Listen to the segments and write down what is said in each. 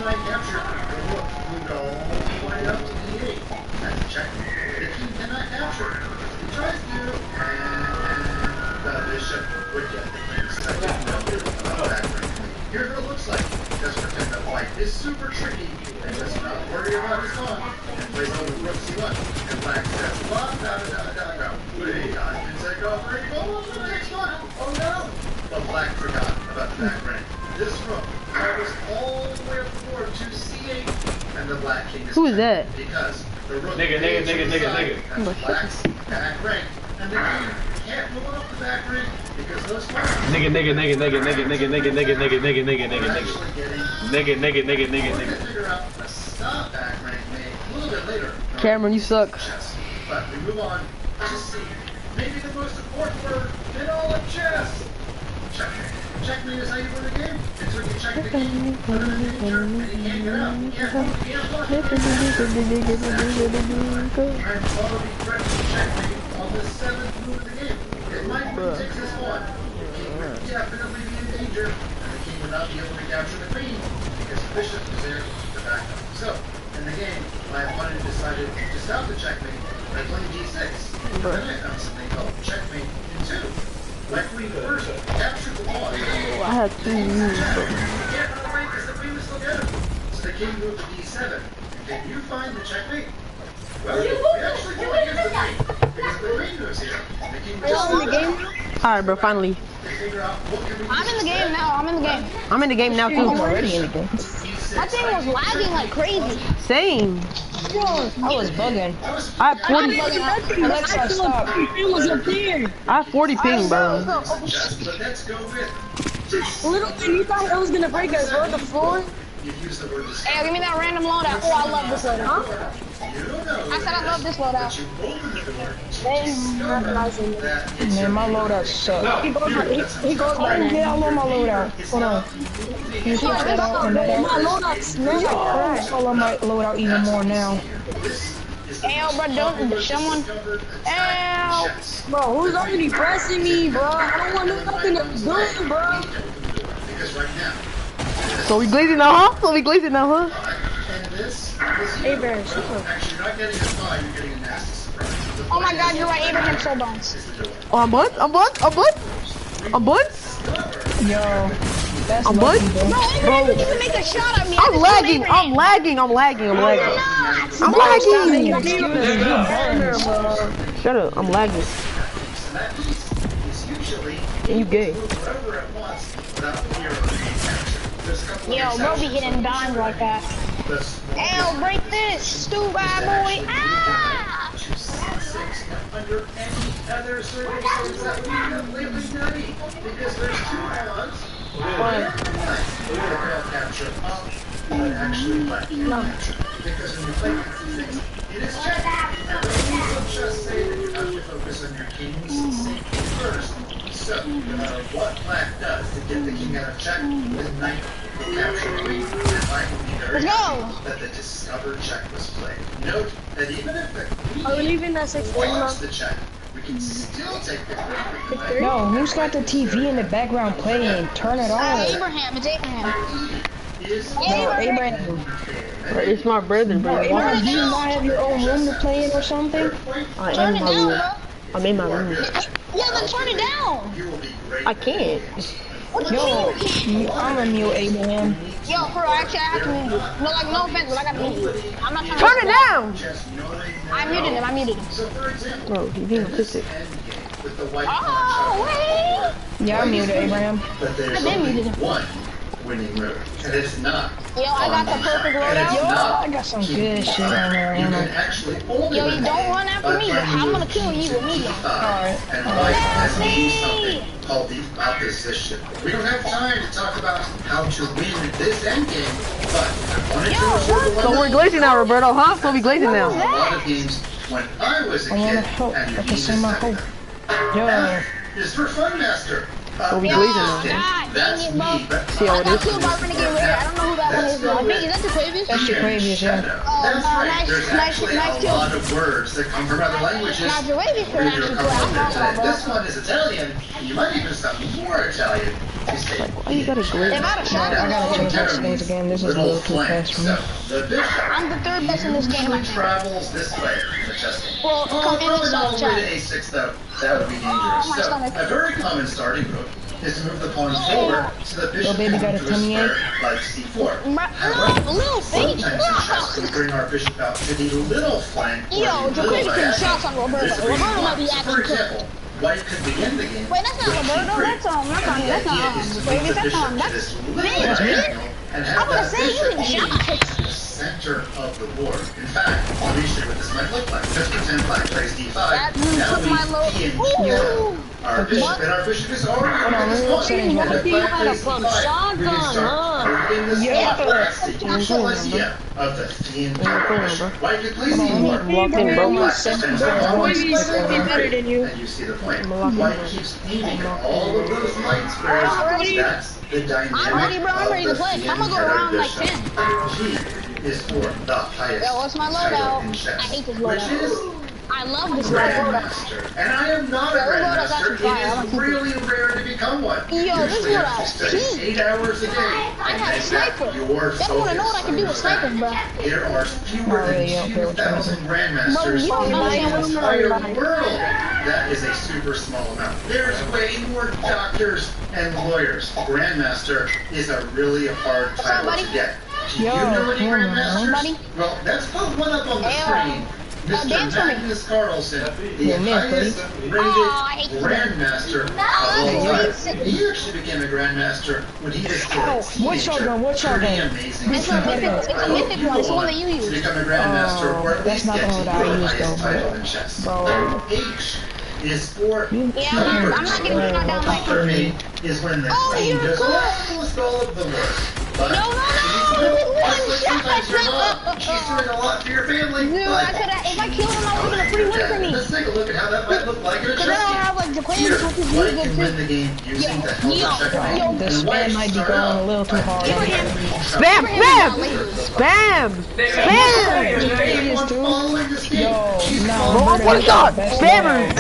might capture the rook, moved all the way up to d8. That's a check. The king cannot capture. He tries to, and the bishop would get the king's second background. Here's what it looks like. Just pretend that white is super tricky and does not worry about his pawn and plays over rook c1. And black says, blah, da da da da da. Wait, I can take off for the next one. Oh no! But black forgot about the back rank. This rook travels all the way up the board to c8, and the black king is. Who is that? Because the rook nigga. that's black's back rank, and the king can't move up the back rank because those pawns. Nigga. Figure out a stop back rank made a little bit later. Cameron, you suck. But we move on to see maybe the most important word in all of chess. Checkmate. Checkmate is how you win the game. It's when you check the king, put him in danger, and he can't get out. He can't block. And follow the correct checkmate on the 7th move of the game. It might be takes this one. The king would definitely be in danger, and the king would not be able to capture the queen because the bishop is there to back up. So, in the game, my opponent decided to stop the checkmate by playing d6. Then I found something called checkmate in 2. Like we first captured the pawn. I had 2 moves. He can't run away because the queen was still there. So the king moved to d7. Can you find the checkmate? Well, we actually can't use the queen because the queen moves here. The king just in the game. Alright, bro, finally. I'm in the game now. I'm in the game. I'm in the game now, too. I'm already in the game. That thing was lagging like crazy. Same. I was bugging. I have 40. Alexa, stop. It was up there. I have 40 ping, bro. Little thing, you thought it was gonna break us on the floor? Hey, give me that random loadout. Oh, I love this loadout. Huh? I said I love this loadout. Man, my loadout sucks. He goes back and get all on my loadout. Hold on. He switch that out and that out. My loadout's never Crash. I love my loadout even more now. Ew, bro, don't someone. Ew. Bro, who's already pressing me, bro? I don't want nothing to do, bro. So we glazing now, huh? So we glazing now, huh? Hey, Bear, shut up. Oh my god, you're right, Abraham so bones. Oh, I'm bunt? Yo, that's I'm lucky, bunt? bro. No, Abraham didn't even make a shot at me. I'm lagging. I'm lagging. I'm Stop making lagging. excuses, you bums. Shut up. I'm lagging. And you gay. Yo, bro be hitting dimes like that. Ew, break this, stupid boy. Ah! Under any other circumstances that we have lately nutty, because there's 2 odds. One capture up, but actually black capture. Because when you play d6, it is check. And the rules of chess say that you have to focus on your king's safety first. So, no matter what black does to get the king out of check, the knight will capture queen. And I will be very happy that the discovered check was played. Note that even if the queen wants the check, we can still take the queen. No, who's got the TV in the background playing? Turn it on. Abraham, it's Abraham. No, Abraham. It's my brother, bro. Abraham, do you not have your own room to play in or something? I am in my room. I'm in my room. Yeah, then turn it down. I can't. Yo, I'm a mute, Abraham. Yo, for actually, I have to mute you. No, like, no offense, but I got to mute you. I'm not trying to. Turn it down! I muted him. Bro, you being autistic. Oh, wait. Yeah, I muted Abraham. But there's I did muted him. one winning road, and it's not. Yo, I got the perfect loadout. Yo, I got some good shit on there. You can actually only Yo, you don't run after me. I'm gonna kill you with me. Alright. And life has something called the opposition. We don't have time to talk about how to win this endgame, but I wanted to reserve the So we're glazing now, Roberto, huh? So we glazing now. a lot of games when I was a I kid, wanna hope. and I can say my hope. Yo. F is for Fun Master. We'll be Yeah, glazing now. God, That's dang it, bro. me, but See how I it got is? killed by Renegade Raider. I don't know who that one is, though. I think, is that the Quavius? That's your Quavius, yeah. That's Oh, right. nice, There's nice, actually nice a kill. lot of words that come from other languages. Now, Quavius could Maybe actually you'll play. come I'm up not with bro. This one is Italian. You might even sound more Italian. Why you gotta glaze? If I had a shot, I gotta change my settings again. This is a little too fast for me. So, the bishop I'm the third best in this game, I usually think. travels this way. Adjusting. Well, come in probably and not all stop the way to chat. A6 though. That would be dangerous. my So, stomach. a very common starting move is to move the pawn forward so the bishop baby can got a move to a tummy square like C4. No, little face. Sometimes in chess, we bring our bishop out to the little flank. or Yo, the Jaquavius little getting diagonal. shots on Roberto. This is where you Roberto might want. be So, acting for cool. example, White could begin the game. Wait, that's not Roberto. That's Quavius. That's Quavius. And I'm gonna say you can shots. the center of the board. In fact, let me show you what this might look like. Just pretend Black plays D5. That Now took we my load. begin Ooh. our bishop, and our bishop is already Hold on, in this let me pawn. see And what if you Black had a plays pump D5, shotgun, we can start huh? moving this Yeah. pawn. That's the initial idea of the thin formation. White could play C4. Walking, bro. Black defends the pawn. Quavius would be better than you. And you see the point. White keeps aiming at all of those lights, whereas that's the dynamic. I'm ready, bro. I'm ready to play. I'm gonna go around like 10. G is for the highest Yo, what's my title loadout? in chess, I hate this which loadout. is I love this loadout. Grandmaster. And I am not a Yeah, this loadout's Grandmaster. actually fire. I'm It gonna is keep it. really rare to become one. Yo, this Usually have to loadout's study cheap. 8 hours a day. I and have a then sniper. your Y'all wanna know what I can do with snipers, bro? There are fewer Not really, I don't care than what 2,000 Bro, grandmasters you don't in know the what I'm entire talking world. That is a super small amount. There's way more doctors and lawyers. Grandmaster is a really hard up, title buddy? to get. Do Yo, you know any come on, grandmasters? buddy. Well, that's put one up on the Hey, screen. Mr. dance for me. Magnus Carlsen, the Yeah, man, highest buddy. rated Oh, I hate this grandmaster of No, all time. please. He actually became a grandmaster when he was still a Oh, what shotgun? What Pretty shotgun? amazing. It's a mythic one. It's the one that you To use. become a grandmaster, or at that's least not get the to one that I your use, highest though, title in chess. Bro. H is for Yeah, I'm not getting shot down by for me is when the Oh, queen you're does cool. almost all of the work. But No, sometimes you're not. She's doing a lot for your family. Dude, but I could have, if I killed him, I would have been a free win for me. let's take a look at how that might look like in a Because then I'll chess have like game. Jaquavius, Here, which is White really can good win too. the game using the helper checkmate. yo, The And spam White might be start going out a little too by hard. playing Spam, spam, spam, spam. Quavius too. following this game. Yo, She's no, following Oh my the God, game. spammers.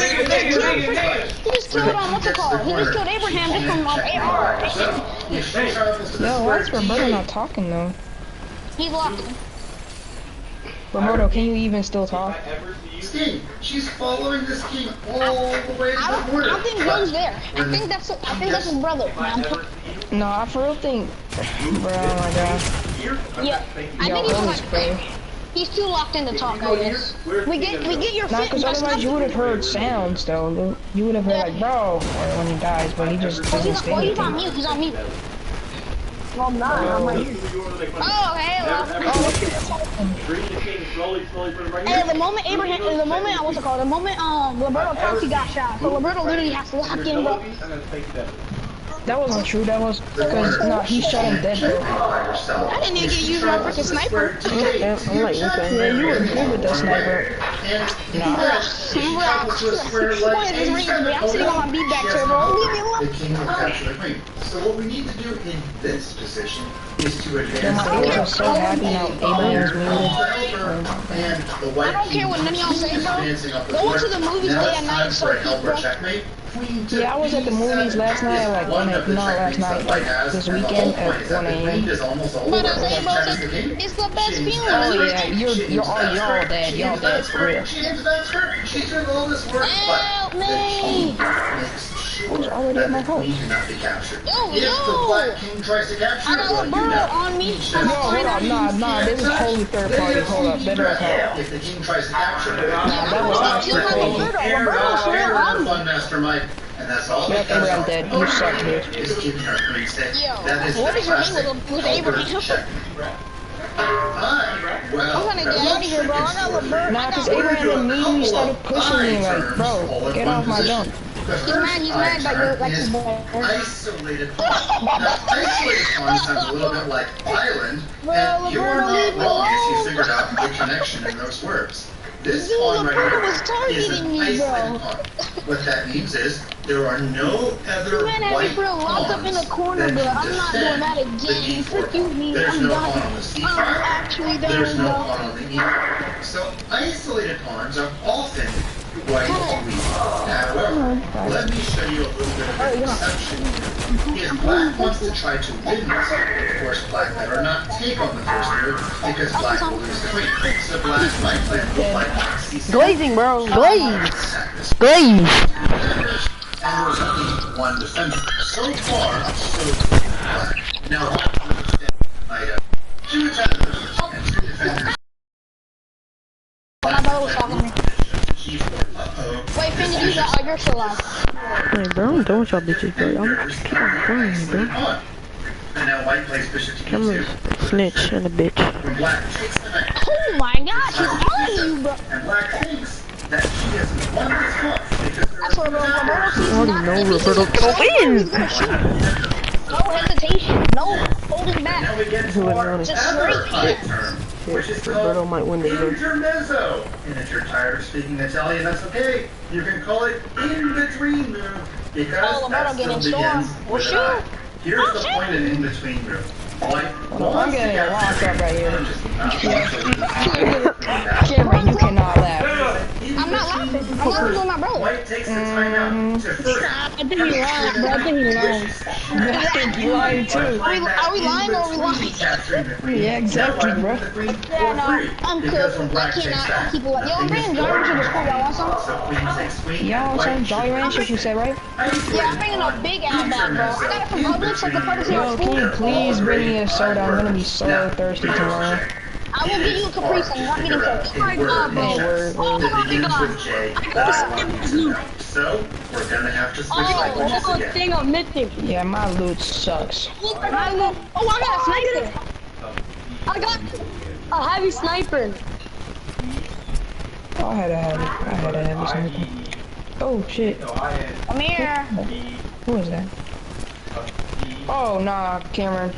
He just killed what's it called? He just killed Abraham just from AR. Yo, why is Roberto not talking though? He's locked in. Roberto, can you even still talk? Scheme. She's following this scheme all the way to I the border. don't think Young's there. I think that's his brother. No, I for real think, bro, oh my god. Yeah, I Yo, think he's holy spray. like, he's too locked in to talk, I guess. We get your Nah, fit. cause otherwise you would have heard sounds though. You would have heard like, bro, when he dies, but he just doesn't say He's on anything. mute. He's on mute. Well, I'm not. I'm like, oh, hey, hey, the moment Abraham, the moment, what's it called? The moment, Roberto talks, he got shot. So Roberto literally has to lock in, bro. That wasn't true. That was because no, he shot him dead, bro. I didn't even get used my freaking sniper. Yeah, I'm like, okay. Yeah, you were good with that sniper. What is this ring? I'm sitting on my beat back chair, bro. Leave me alone. The king will capture the queen. So what we need to do in this position is to advance My the ears are so happy now. Abraham's muted. and the white I don't care what none of y'all say, bro. advancing up the Going board. to the movies Now day it's and time night is for so a cheap, helper bro. checkmate. Queen to Yeah, I was at the movies last night, like one not of the last techniques night, that white has, this and the weekend whole point at is that 1 the a.m. queen is almost all But over. I say, bro, Check the king. it's the best She's feeling. absolutely- Yeah, you're she's y'all dead, y'all dead for real. She's doing all this work, Help but me. the king makes sure Who's already that at my the queen house? cannot be captured. Yo, If the yo. black king tries to capture I it, got well, a you bird know. on me. Yo, hold on, nah, this is totally third party. Hold up, better off help. If the king tries to capture it, That was not You have a true. bird on. Roberto's still on me. Fun Master Mike, and that's all. Yep, because Abraham dead. You suck, dude. is keeping our queen safe. Yo, That is what the is your name classic with helper Abraham? check. Well, I'm gonna get out of here, bro. I got a bird. Nah, cause Abraham immediately started pushing me like, bro, get off my jump. He's mad that you're like his boy. Isolated pawn. Now, isolated pawn sounds a little bit like island, Well, and you're Roberto, not leave me wrong if you alone. figured out the connection in those words. This Dude, pawn the right player was here is targeting an me, isolated bro. pawn. What that means is there are no other Man had white me bro locked up in a pawns corner, that bro. can I'm not doing that defend the again. d4 Excuse pawn. me, There's I'm no done. pawn on the c5. I'm actually There's done, no bro. pawn on the e5. So isolated pawns are often white weak. However, let me show you a little bit of an exception here. If black wants to try to win this, of course black better not take on the first move because black will lose the queen. So black might play a move like c6. Glazing, bro. Glaze. Glaze. And there's only one defender. So far, so good. Now, two attackers and two defenders. My brother was talking to me. Uh-oh. Wait, Finn, did you got? Oh, you're still alive. Hey, bro, I'm done with y'all bitches, bro. Y'all keep on playing me, bro. And now white plays bishop to Cameron's e2. a snitch and a bitch. When black takes the knight, Oh my gosh, he's on you, bro. and black thinks that she has won this pawn because there That's what Roberto sees. I already know Roberto can win. No hesitation, no holding back. now we get Who to would our know this? other fight term, which is Roberto called might win this, bro. intermezzo. And if you're tired of speaking Italian, that's okay. You can call it in-between move because Oh, that Roberto still getting begins stormed. with Well, an I. shoot. Here's Oh, the shit. point of in-between move. White I'm wants to getting get locked up right here. here. Cameron, you cannot laugh. I'm not laughing. I'm laughing with my brother. White takes the time out to first. I think he lied, bro. I think he lied. I think you lying too. Are we lying or are we lying? Yeah, exactly, bro. Yeah, no, I'm cooked. I cannot keep away. Yo, I'm bringing Jolly Rancher to school. Y'all want some? Y'all want some Jolly Ranchers, you said, right? Yeah, I'm bringing a big Outback, bro. I got it from Publix, like the Publix here Yo, at can school. you please bring me a soda? I'm gonna be so thirsty tomorrow. I will give you a Caprice and not getting cooked. Oh my god, bro. Oh my god. So, we're gonna have to switch Oh, languages one again. thing I'm missing. Yeah, my loot sucks. Oh, I got a sniper. I got a heavy sniper. Oh, I had a heavy something. Oh shit. Come here. Who is that? Oh nah, Cameron.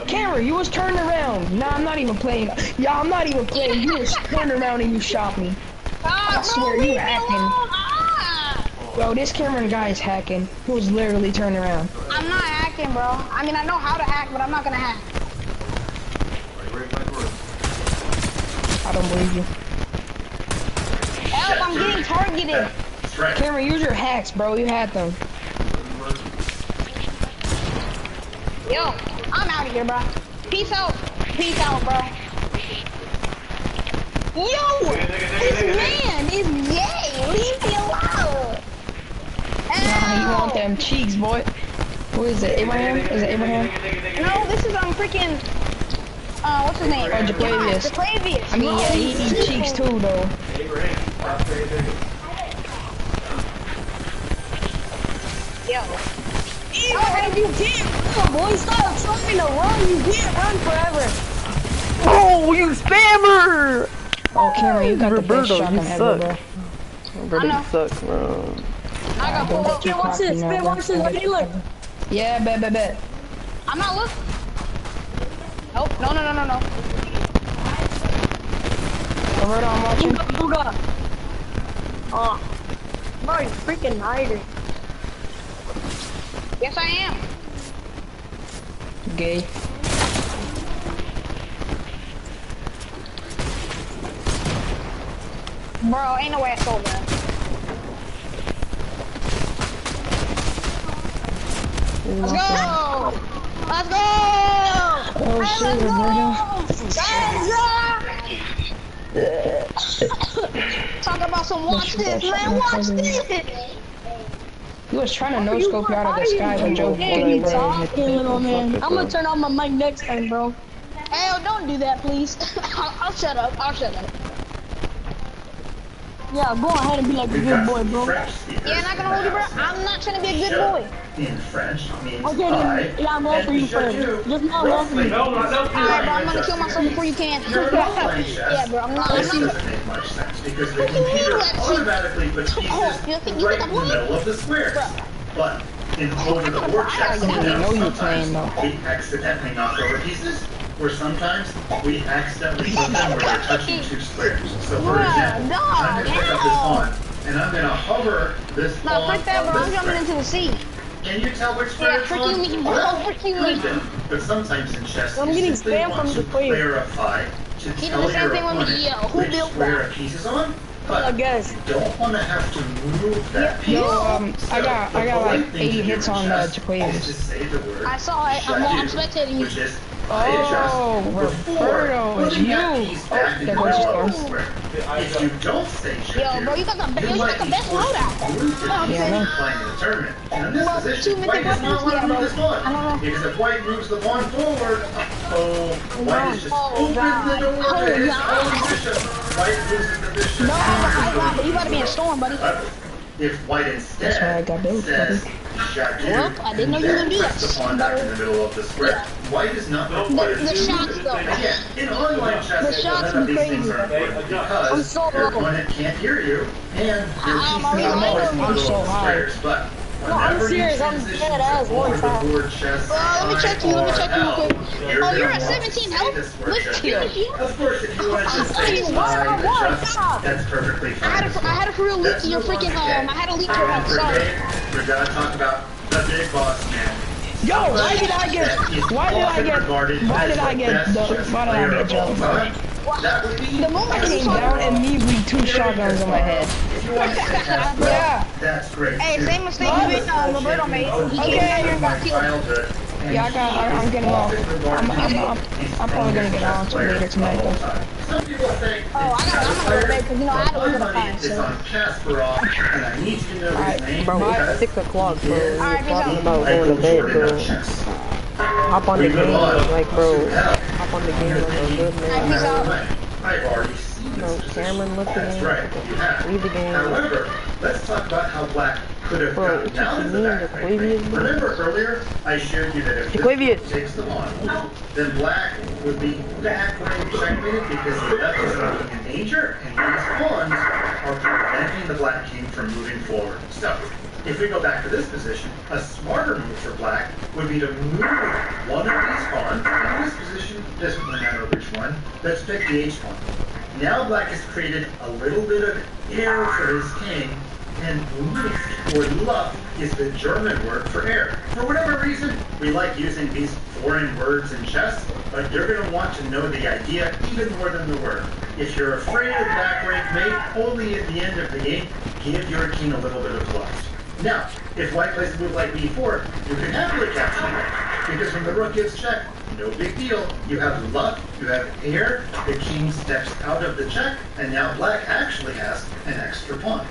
Cameron, you was turned around. Nah, I'm not even playing. Yeah, I'm not even playing. You was turned around and you shot me. I swear, you hacking. Yo, this Cameron guy is hacking. He was literally turned around. I'm not hacking, bro. I mean, I know how to hack, but I'm not gonna hack. I don't believe you. Help, I'm getting targeted. Cameron, use your hacks, bro. You had them. Yo, I'm out of here, bro. Peace out. Peace out, bro. Yo, this man is gay. Leave me alone. Nah, you want them cheeks, boy. Who is it? Abraham? Is it Abraham? No, this is freaking. What's his name? Oh, Japlavius. Japlavius. I mean, yeah, he eats cheeks too, though. Yo. Oh, you can't run, boy. Stop trying to run. You can't run forever. Oh, you spammer! Oh, Cameron, you got the best Roberto, shotgun you ever, bro. suck. Roberto, you suck, bro. I got pulled up. Watch this. Watch this. Look at you, look. Yeah, bet. I'm not looking. Nope. No. Roberto, I'm watching. Booga. Oh. Bro, you freaking hiding. Yes, I am. Gay. Bro, ain't no way I sold that. Let's go! Let's go! Oh shit, Roberto. Talk about some watch this, man. Watch this. He was trying to no-scope you out of the sky when Joe Hey, bro. talking, little man. I'm gonna turn on my mic next time, bro. Hey, don't do that, please. I'll shut up. Yeah, go ahead and be like a good boy, bro. Yeah, not gonna hold you, bro. I'm not trying to be a good boy. In French means Okay, then. Yeah, I'm all for you first. Just not love for you. Alright, bro, I'm gonna kill myself before you can. Yeah, bro, I'm not. This doesn't make much sense because the computer automatically puts pieces right in the middle of the squares. But in over the board chess, I know you're playing though. he accidentally knocked over pieces. where sometimes we accidentally put them where they're touching two squares. So for example, no, I'm going to pick up this pawn, and I'm going to hover this No, pawn frick that, on bro. I'm this jumping square. into the sea. Can you tell which square Yeah, it's frick on? you, me, bro. Well, Frick you, kind me. of. But sometimes in chess, I'm you getting simply spam want from to the player. clarify to He did tell the same your thing with me, opponent who which built square that? a piece is on. I But guess. you don't want to have to move that piece. Yo, So I got the like polite thing 80 to do hits in on chess Jaquavius. is to say the word I saw it. I'm spectating you. which is Oh, Roberto, it's you. Oh, there goes the score. If you don't say Yo, bro, you got the best loadout. Yeah, I know. playing the tournament. And in this Well, position, two white does not want to yeah, move bro. this pawn. I don't know. Because if white moves the pawn forward, white has just Oh, opened the God. door Oh, to his God. own bishop. White loses the bishop. No, but you gotta be in storm, buddy. If white instead That's why I got built, says, buddy. Jacques, Well, I didn't know you were gonna do that. press the pawn back in the middle of the square. White is not required The to shots, do though. it. Again, in online chess, The shots none of be these crazy, things are bro. important I'm because so your low. opponent can't hear you, and your I'm pieces are always in the I'm middle so of the high. squares. But No, I'm whenever you serious. I'm transition dead to ass one over time. the board chess, Let me check you. Let me check you real quick. you're Oh, you're gonna at want to 17 say health? this word Look check. here. Of course, if you want to just I'm say saying, fine, what? adjust, Stop. that's perfectly fine. I had a for real leak to your freaking I had a leak to your sorry. We're gonna talk about the big boss man. Yo, why did I get jumped? That would be The moment I you came talk down and immediately 2 shotguns on my head. If you want to say that's Yeah. that's great. Hey, too. same mistake you made Roberto made. He Okay. came here and got killed. Childhood, and Yeah, I'm getting off. I'm probably gonna get on to later tonight though. Some people think Oh, I'm gonna go to bed because you know I had to look at the time. is So. on Kasparov, and I need you to know his name Bro, because it's 6 o'clock, bro. You're Alright, peace talking out. about I going to put bed, Jordan bro. on chess. Hop on the We move game, on. like, bro. Yeah. Hop on the game like a good Alright, peace man. out. I've already seen No, this Cameron, look at That's him. right, you have. Leave the game. However, let's talk about how black could have Bro, gotten it's down just to the me back and rank. Jaquavius, bro. Remember earlier, I showed you that if Jaquavius. this takes the pawn, then black would be back rank checkmated because the left is not in danger, and these pawns are preventing the black king from moving forward. So, if we go back to this position, a smarter move for black would be to move one of these pawns in this position, doesn't really matter which one. Let's pick the H pawn. Now black has created a little bit of air for his king, and Luft or Luft is the German word for air. For whatever reason, we like using these foreign words in chess, but you're going to want to know the idea even more than the word. If you're afraid of back rank mate, only at the end of the game, give your king a little bit of Luft. Now, if white plays a move like b4, you can happily capture it, because when the rook gives check, no big deal. You have luck, you have air, the king steps out of the check, and now black actually has an extra pawn.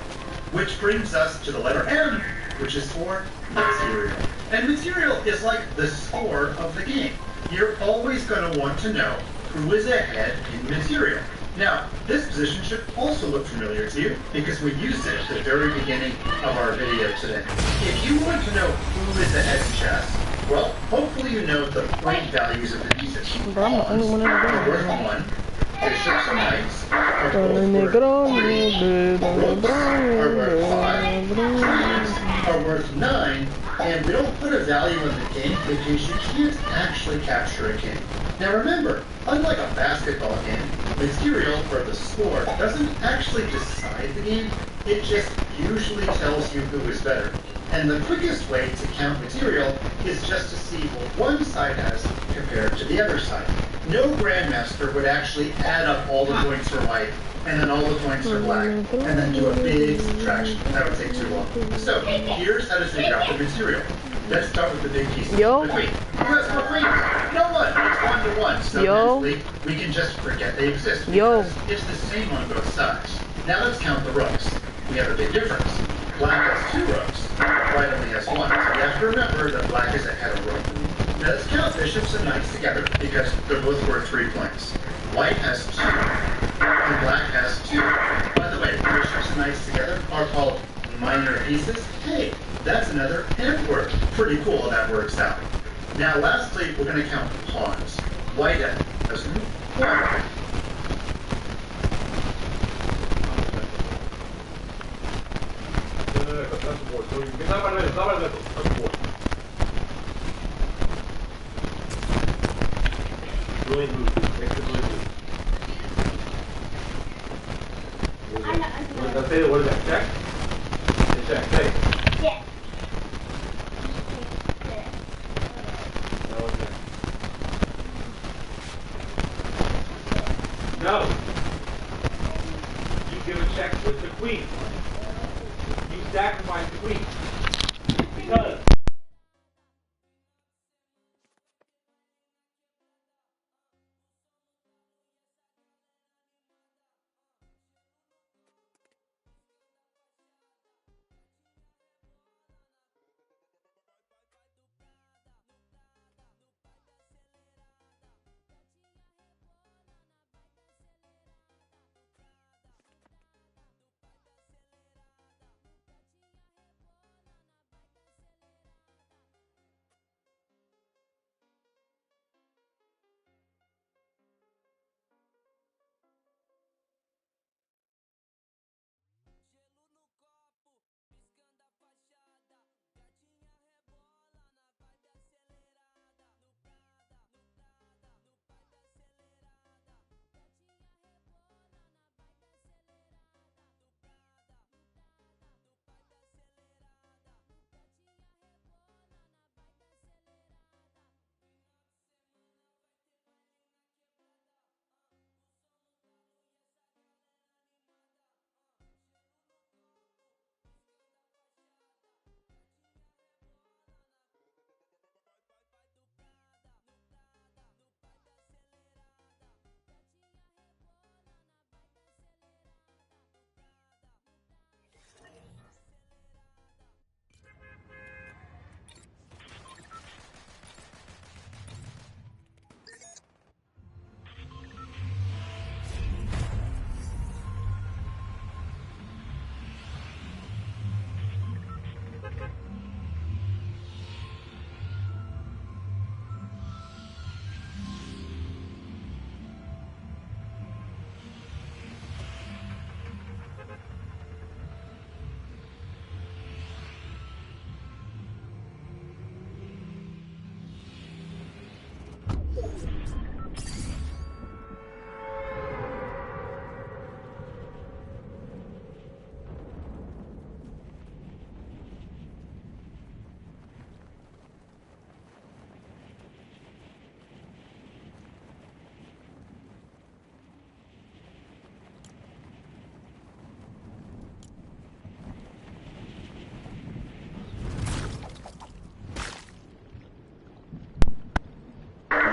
Which brings us to the letter M, which is for material. And material is like the score of the game. You're always going to want to know who is ahead in material. Now, this position should also look familiar to you because we used it at the very beginning of our video today. If you want to know who is ahead in chess, well, hopefully you know the point values of the pieces. Bro, I'm the only one in the Are game. worth 1, bishops and knights are Dale both worth grande, dale Rooks are worth 5, grande. kings are worth 9, and we don't put a value on the king because you can't actually capture a king. Now remember, unlike a basketball game, material, or the score, doesn't actually decide the game, it just usually tells you who is better. And the quickest way to count material is just to see what one side has compared to the other side. No grandmaster would actually add up all the points for white and then all the points for black, and then do a big subtraction. That would take too long. So here's how to figure out the material. Let's start with the big pieces. Yo. The queen. Who has more queens? No one. It's 1 to 1. So Yo. mentally, we can just forget they exist. Yo. because It's the same on both sides. Now let's count the rooks. We have a big difference. Black has 2 rooks. White only has 1. So we have to remember that black is ahead of rook. Now let's count bishops and knights together because they're both worth 3 points. White has 2, and black has 2. By the way, bishops and knights together are called minor pieces. Hey, that's another N word. Pretty cool how that works out. Now lastly, we're going to count pawns. White has 1. civilian booth. Take the civilian booth. What does that say? What is that? Check? Hey, check. Hey. Yes. No, okay. No. You give a check with the queen. You sacrifice the queen. Because.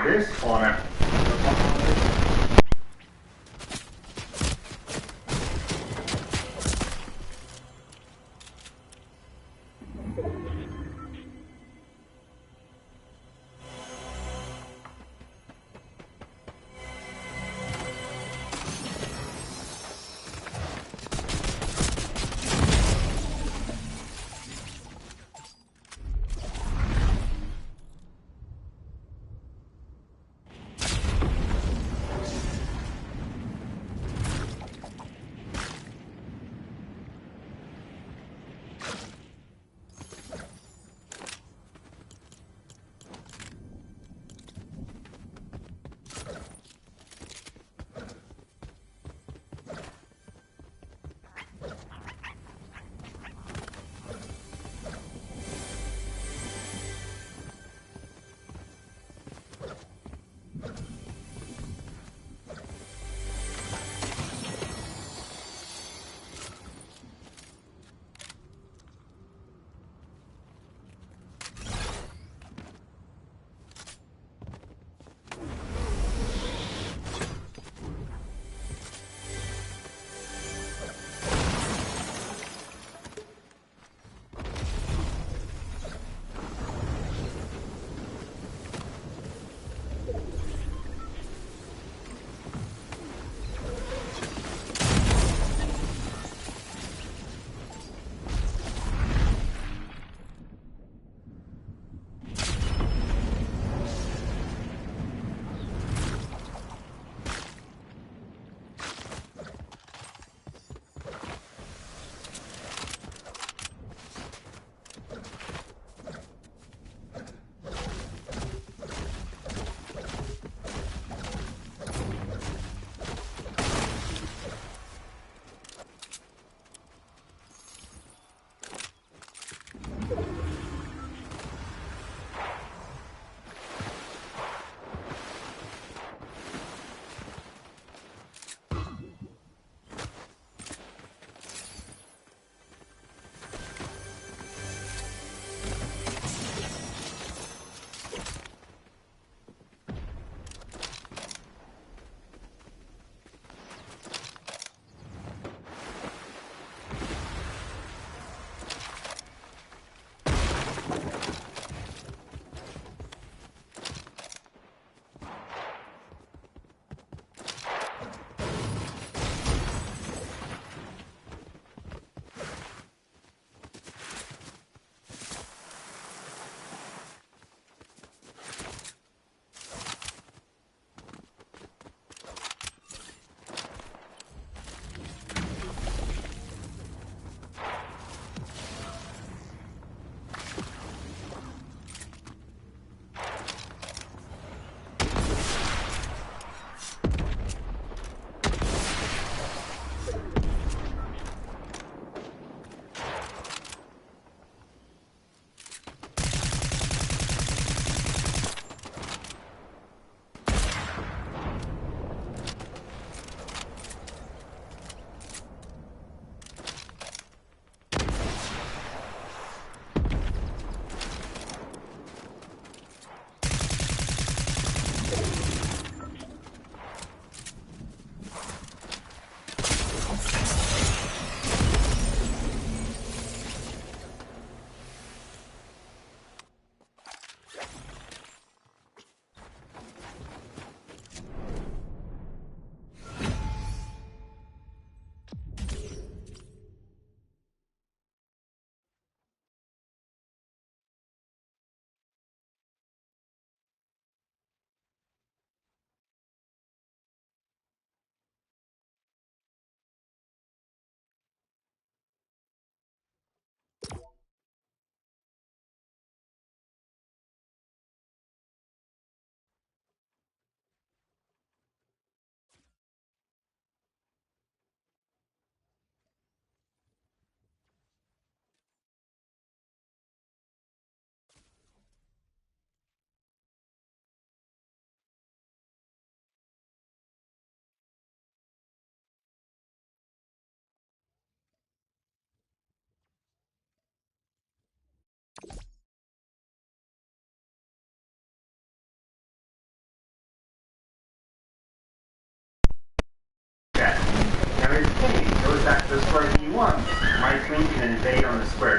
This corner.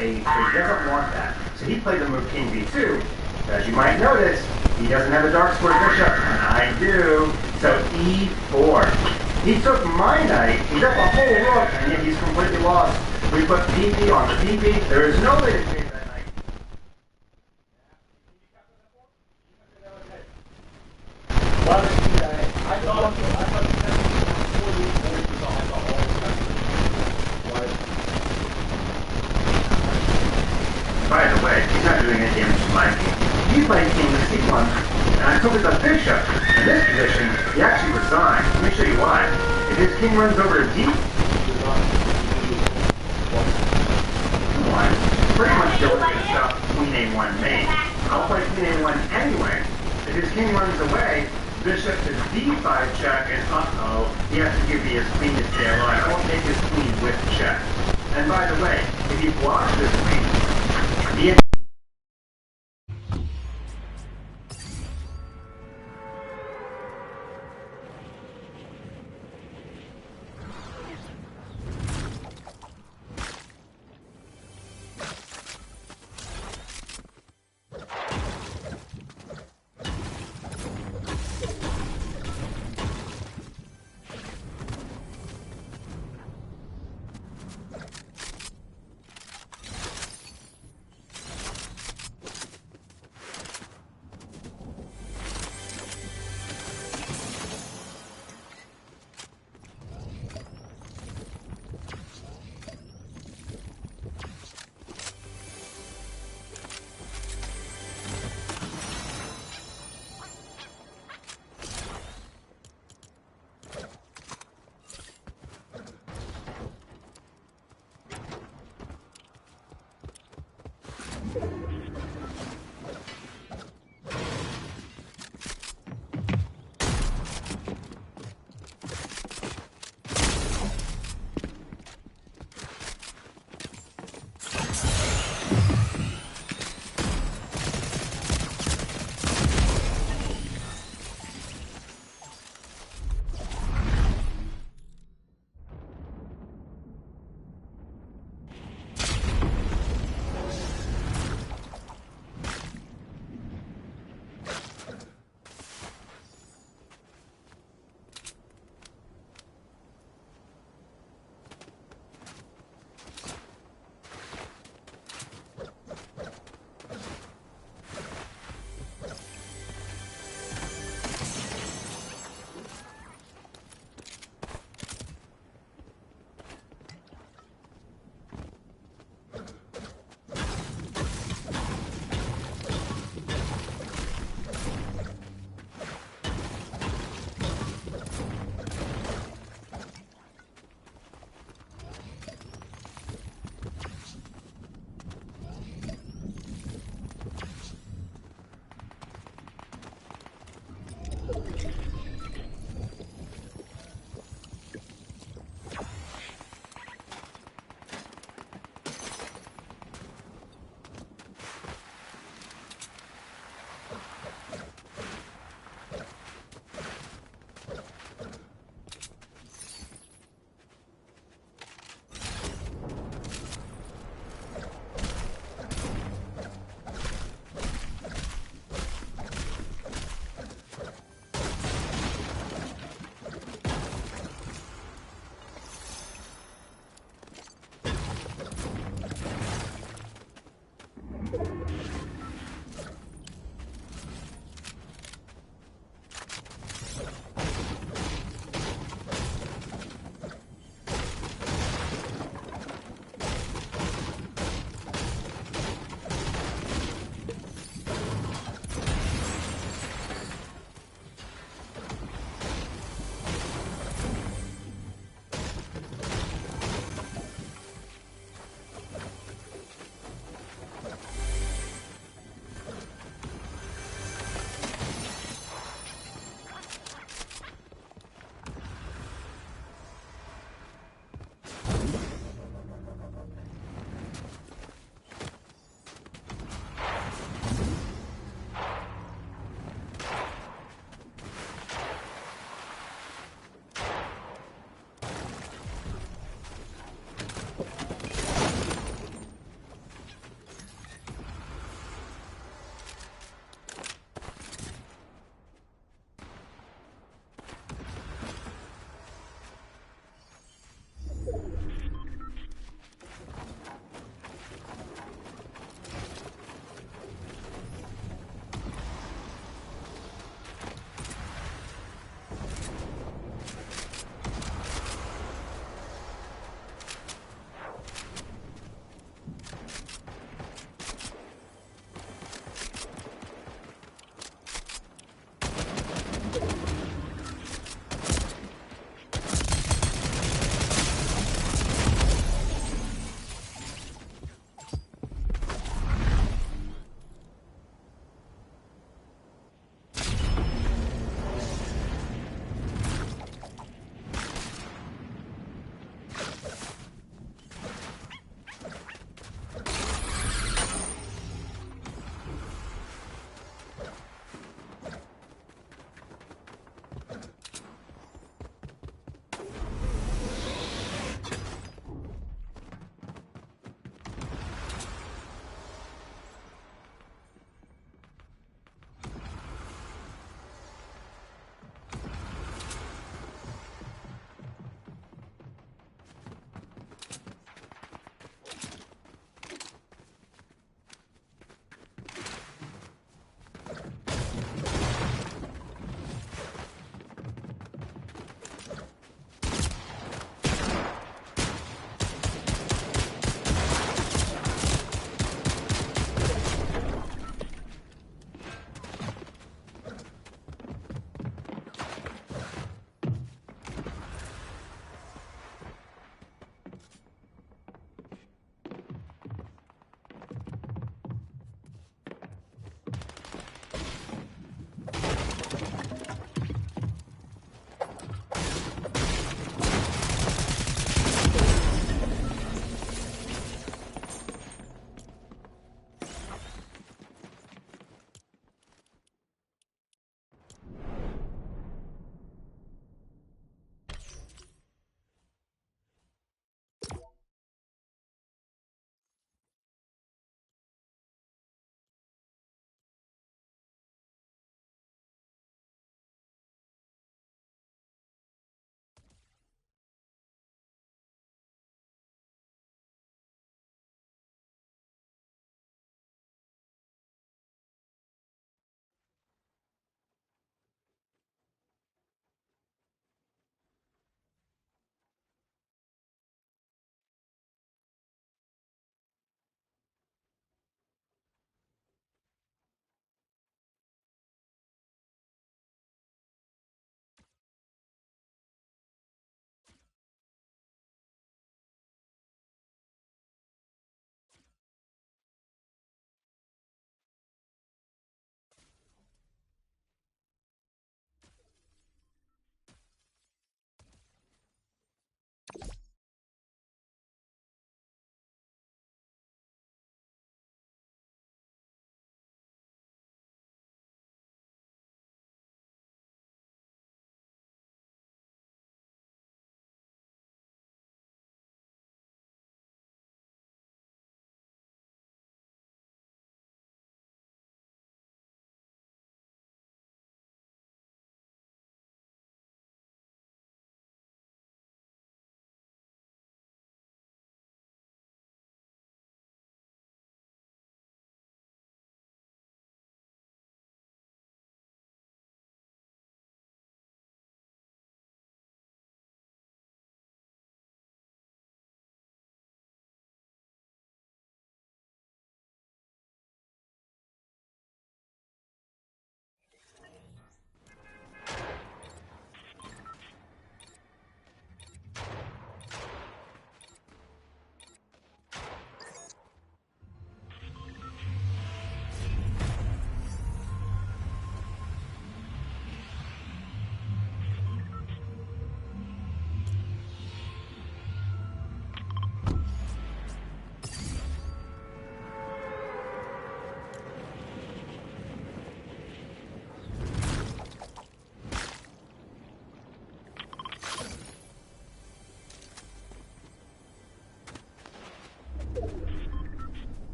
a3. He doesn't want that. So he played the move king b2. As you might notice, he doesn't have a dark square bishop, and I do. So e4. He took my knight, he took a whole rook, and yet he's completely lost. We put pp on the pp. There is no way to save that knight. By the way, he's not doing any damage to my king. He played king to c1, and I took the bishop. In this position, he actually resigned. Let me show you why. If his king runs over to d1, pretty much still going to stop queen a1 mate. I'll play queen a1 anyway. If his king runs away, bishop to d5 check, and uh-oh, he has to give me his queen to stay alive. I won't take his queen with check. And by the way, if he blocks this queen, the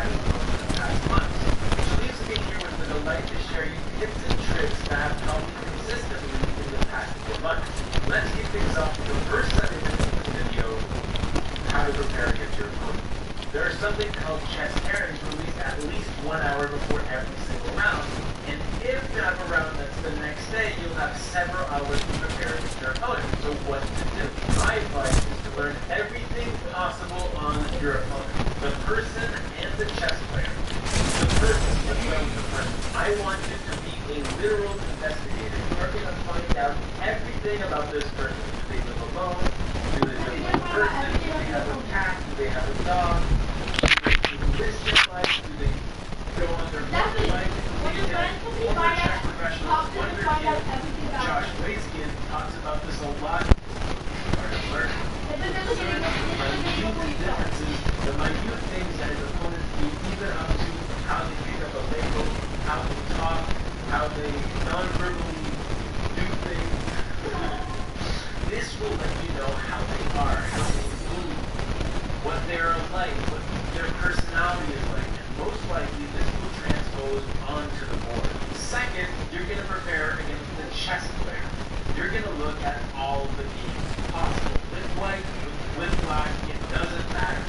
having grown in the past months. Which leaves me here with the delight to share you tips and tricks that have helped me consistently in the past 4 months. Let's kick things off with the first 7 minutes of the video, how to prepare against your opponent. There are something called chess pairings released at least 1 hour before every single round. And if you have a round that's the next day, you'll have several hours to prepare against your opponent. So what to do? My advice is to learn everything possible on your opponent. The person and the chess player. The person, let's go with the person. I want you to be a literal investigator. You're going to find out everything about this person. Do they live alone? Do they live with a person? Do they have a cat? Do they have a dog? Do they live their life? Do they go on their own life? Former chess professional wonderkid Josh Waitzkin talks about this a lot. The minute differences, the minute things that his opponents do, even up to how they pick up a label, how they talk, how they non-verbally do things. This will let you know how they are, how they move, what they're like, what their personality is like, and most likely this will transpose onto the board. Second, you're going to prepare against the chess player. You're going to look at all the games possible. With white, with black, it doesn't matter.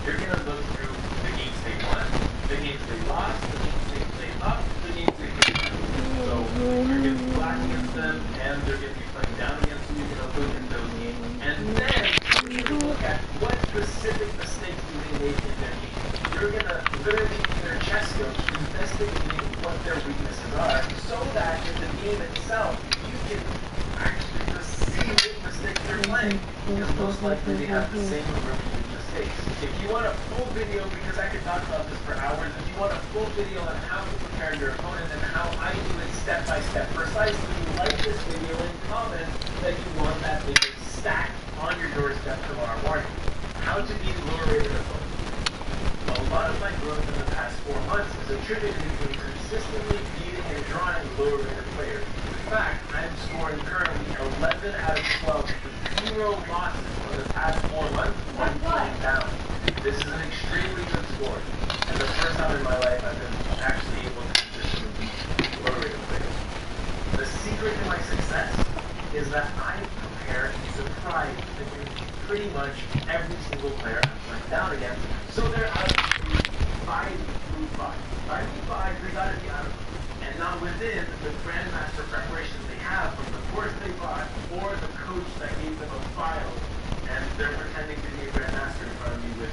You're going to look through the games they won, the games they lost, the games they played up, the games they played down. So you're going to be black against them, and they're going to be playing down against you. You're going to look at those games. And then you're going to look at what specific mistakes do they make in their game. You're going to literally, in their chess skills, investigate what their weaknesses are, so that in the game itself, you can actually see what mistakes they're playing. Because most likely they have the same or repeated mistakes. If you want a full video, because I could talk about this for hours, if you want a full video on how to prepare your opponent and how I do it step by step precisely, like this video and comment that you want that video stacked on your doorstep tomorrow morning. How to beat lower-rated opponents. A lot of my growth in the past 4 months is attributed to consistently beating and drawing lower-rated players. In fact, I'm scoring currently 11 out of 12 with 0 losses for the past 4 months, 1 point down. This is an extremely good score, and the first time in my life I've been actually able to consistently beat lower-rated players. The secret to my success is that I prepare a surprise pretty much every single player I'm playing down against, so they're out of 5 through 5. 5 through 5, they gotta be out of them. And not within the Grandmaster preparations they have from the course they bought, or the coach that gave them a file, and they're pretending to be a Grandmaster in front of you with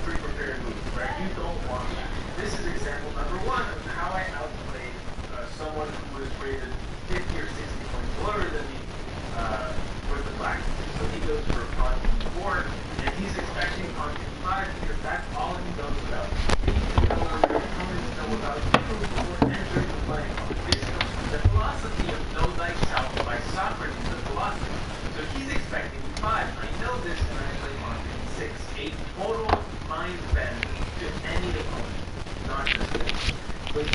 pre-prepared moves, right? You don't want that. This is example number 1 of how I outplayed someone who was rated 50 or 60 points lower than me with the black. So he goes for pawn e4, and he's expecting pawn e5 because that's all he knows about. He needs to know what your opponents know about you before entering the play. This comes from the philosophy of no thyself by Socrates, the philosopher. So he's expecting e5. I know this when I play pawn e6. A total mind bend to any opponent, not just me. But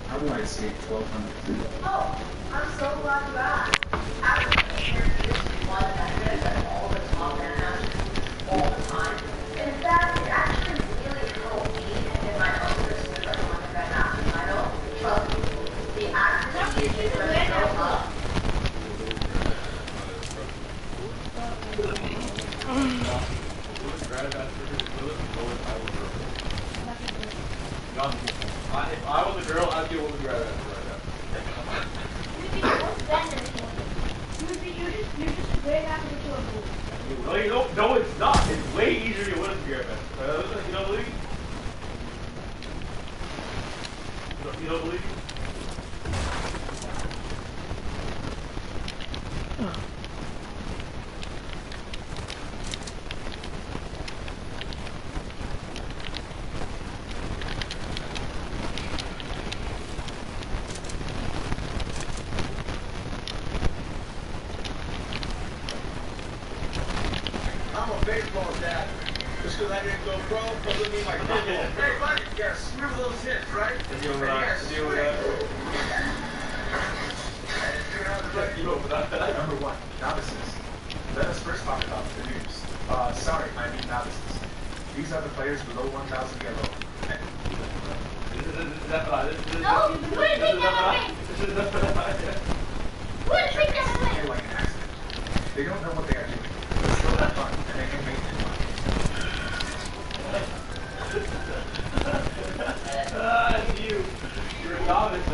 how do I escape 1,200? Oh, I'm so glad you asked. After introduced one method that all the top grandmasters all the time. In fact, it actually really helped me in my own pursuit of one grandmaster title. Trust me, the accuracy is going to go up. If I was a girl, I'd get what would you rather have right You're just a great athlete to a fool. No, it's not. It's way easier to win a Grandmaster. You don't believe me? You don't believe me? baseball dad. Just because I didn't go pro doesn't mean my kid won't. Hey, buddy, you gotta screw those hits, right? Deal with that. Number 1, novices. Let us first talk about the noobs. Sorry, I mean novices. These are the players below 1,000 yellow. No, you wouldn't take that away. You wouldn't take that away. Feel like an accident. They don't know what they are doing. They still have fun, and they can make it fun. You're a novice,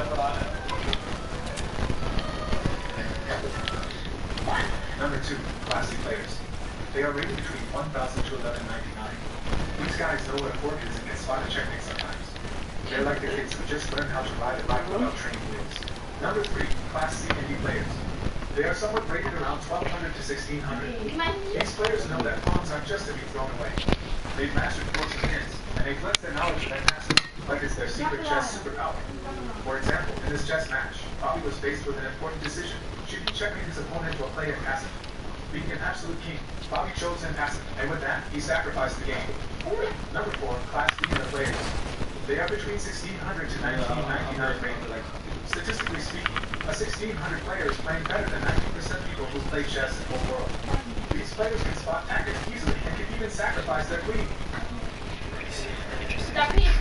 Number 2, classy players. They are rated between 1,000 to 1199. These guys know what a fork is and get spotted checkmate sometimes. They're like the kids who just learned how to ride a bike without training wheels. Number 3, Class C indie players. They are somewhat rated around 1,200 to 1,600. These players know that pawns aren't just to be thrown away. They've mastered forks and pins, and they flex their knowledge of that master like it's their secret chess superpower. For example, in this chess match, Bobby was faced with an important decision. Should he checkmate his opponent or play him passive? Being an absolute king, Bobby chose him passive, and with that, he sacrificed the game. Number 4, Class beginner players. They are between 1,600 to 1,999 rated. Statistically speaking, a 1,600 player is playing better than 90% of people who play chess in the whole world. These players can spot tactics easily and can even sacrifice their queen. That means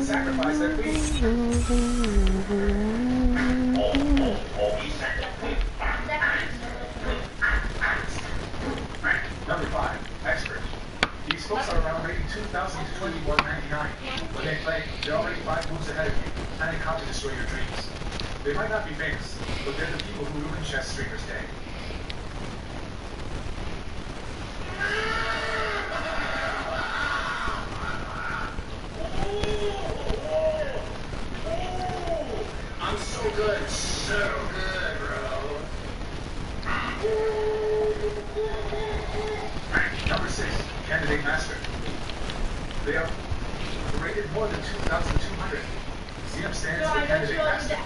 Sacrifice their queen. Number 5, expert. These folks are around rating 2,000 to 2,199. When they play, they're already 5 moves ahead of you, planning how to destroy your dreams. They might not be famous, but they're the people who ruin chess streamers' day. I'm so good, bro. Number 6, Candidate Master. They are rated more than 2,200. CM stands for Candidate Master.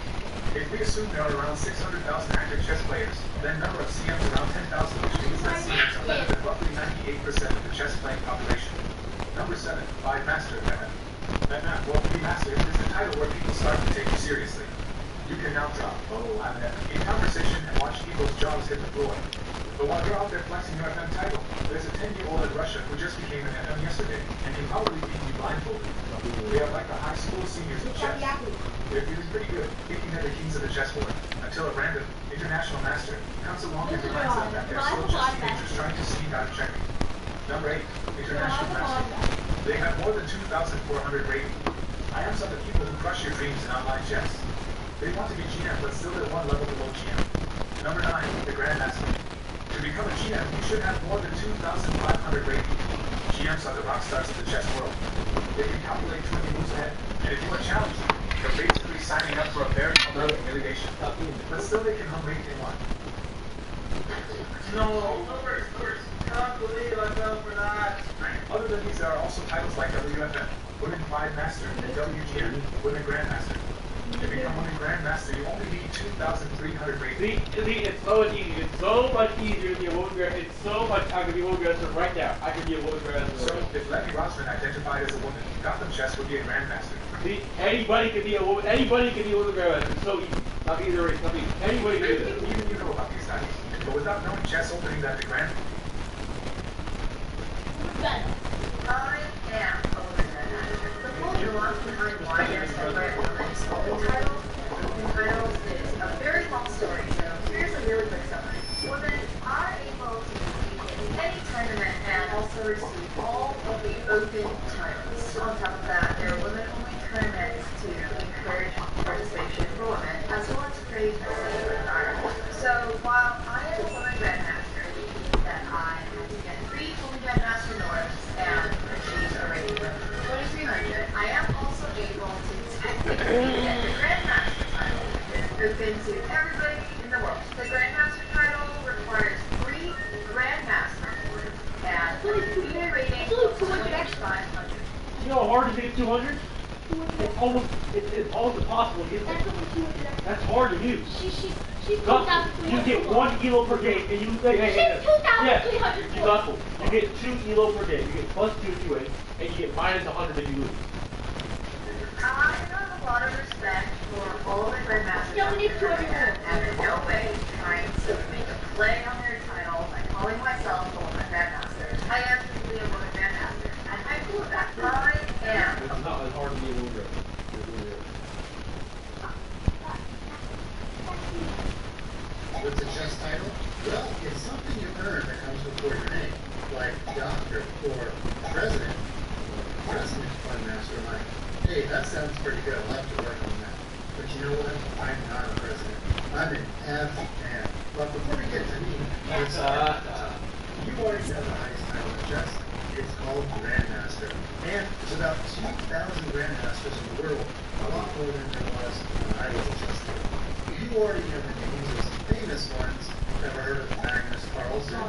If we assume there are around 600,000 active chess players, then number of CMs around 10,000, which means that CMs are better than roughly 98% of the chess playing population. Number 7, 5 Master Method. Method, well, be Master is the title where people start to take you seriously. You can now drop, in conversation and watch people's jaws hit the floor. But while you're out there flexing your FM title, there's a 10-year-old in Russia who just became an FM yesterday and can probably beat you blindfolded. They are like the high school seniors in chess. They're feeling pretty good, thinking they're the kings of the chessboard, until a random international master comes along and reminds them that they're still just teenagers trying to sneak out of checkmate. Number 8, international master. They have more than 2,400 rating. IMs are the people who crush your dreams in online chess. They want to be GM, but still they're one level below GM. Number 9, the Grandmaster. To become a GM, you should have more than 2,500 rating. GMs are the rock stars of the chess world. They can calculate 20 moves ahead, and if you are challenged, you're basically signing up for a very public humiliation. But still they can hum rate in one. No, can't believe I fell for that. Other than these, there are also titles like WFM, Women 5 Master, and WGM, Women Grandmaster. To become Women Grandmaster, you only need 2,300 rating. It's so much easier. It's so much easier to be a woman grandmaster. It's so much. I could be a woman grandmaster right now. I could be a woman grandmaster. So, if Lenny Rosman identified as a woman, Gotham Chess would be a Grandmaster. See, anybody can be a woman. Anybody can be a woman grandmaster. It's so easy. Not easy race. Not easy. Anybody can do this. Even you know about these guys. But without knowing chess opening that to Grand... I am a woman grandmaster. The full nuance behind why there's separate women's open titles is a very long story, so here's a really quick summary. Women are able to compete in any tournament and also receive all of the open titles. On top of that, there are women-only tournaments to encourage participation for women, as well as create a safer environment. So while I am a woman grandmaster, meaning that I have to get 3 women grandmaster norms and achieve a rating of 2,300, I am also able to technically get the grandmaster title, which is open to everybody in the world. The grandmaster title requires 3 grandmaster awards and a rating of 2,500. You know how hard it is to get 200? It's almost impossible to get that. That's hard to use. She's You get 1 elo per game, and you yes, you Guzzle. You get 2 elo per game. You get plus 2 if you win, and you get minus 100 if you lose. I have a lot of respect for all the Grandmasters Yeah, we need to and in no way trying to make a play on their title by calling myself a woman Grandmaster. I am truly a woman Grandmaster, and I'm cool with that. I am. It's not as hard to be a little girl. What's a chess title? Well, it's something you earn that comes before your name, like doctor or president. President fun mastermind. Hey, that sounds pretty good. I'll have to work on that. But you know what? I'm not a president. I'm an F-man. But before we get to me, let's start at the top. You already know the highest title in chess. It's called Grandmaster. And there's about 2,000 Grandmasters in the world, a lot more than there was when I was a chess player. You already know the names of some famous ones. Ever heard of Magnus Carlsen,